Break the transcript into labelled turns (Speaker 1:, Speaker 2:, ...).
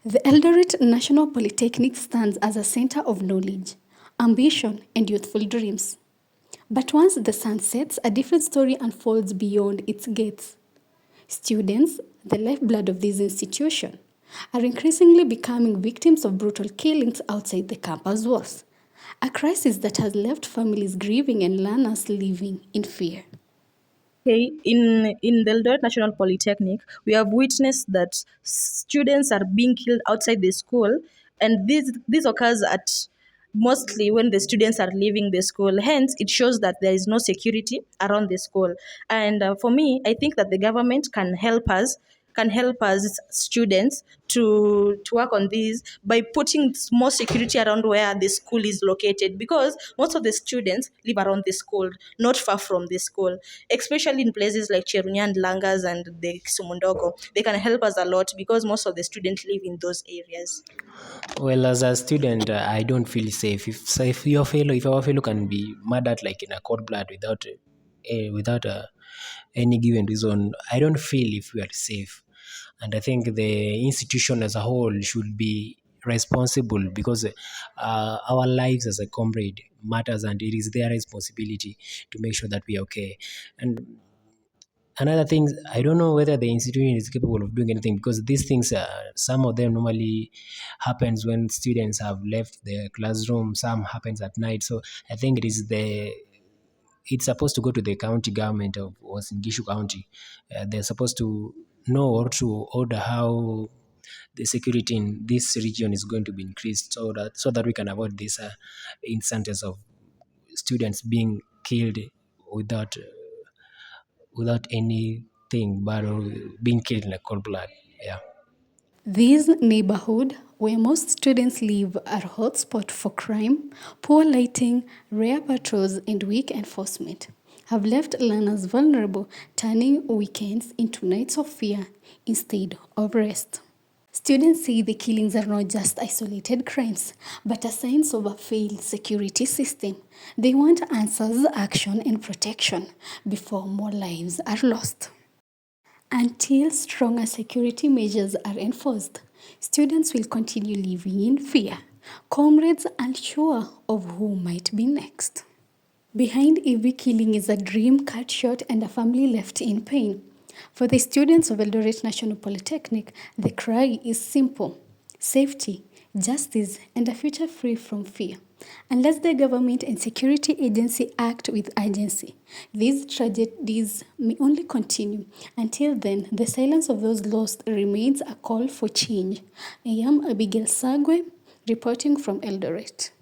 Speaker 1: The Eldoret National Polytechnic stands as a center of knowledge, ambition, and youthful dreams. But once the sun sets, a different story unfolds beyond its gates. Students, the lifeblood of this institution, are increasingly becoming victims of brutal killings outside the campus walls, a crisis that has left families grieving and learners living in fear.
Speaker 2: Okay, in the Eldoret National Polytechnic, we have witnessed that students are being killed outside the school, and this occurs at mostly when the students are leaving the school. Hence, it shows that there is no security around the school. And for me, I think that the government can help us students to work on this by putting more security around where the school is located, because most of the students live around the school, not far from the school, especially in places like Cherunya and Langas and the Kisumundogo. They can help us a lot because most of the students live in those areas.
Speaker 3: Well, as a student, I don't feel safe. If our fellow can be murdered like in a cold blood without any given reason, I don't feel if we are safe. And I think the institution as a whole should be responsible, because our lives as a comrade matters, and it is their responsibility to make sure that we are okay. And another thing, I don't know whether the institution is capable of doing anything, because these things, some of them normally happens when students have left the classroom. Some happens at night. So I think it's supposed to go to the county government of Wasingishu County. They're supposed to know or to order how the security in this region is going to be increased, so that we can avoid these instances of students being killed without anything bad, or being killed in a cold blood. Yeah.
Speaker 1: This neighborhood, where most students live, are a hotspot for crime, poor lighting, rare patrols, and weak enforcement, have left learners vulnerable, turning weekends into nights of fear instead of rest. Students say the killings are not just isolated crimes, but a signs of a failed security system. They want answers, action, and protection before more lives are lost. Until stronger security measures are enforced, students will continue living in fear, comrades unsure of who might be next. Behind every killing is a dream cut short and a family left in pain. For the students of Eldoret National Polytechnic, the cry is simple: safety, justice, and a future free from fear. Unless the government and security agency act with urgency, these tragedies may only continue. Until then, the silence of those lost remains a call for change. I am Abigail Sagwe, reporting from Eldoret.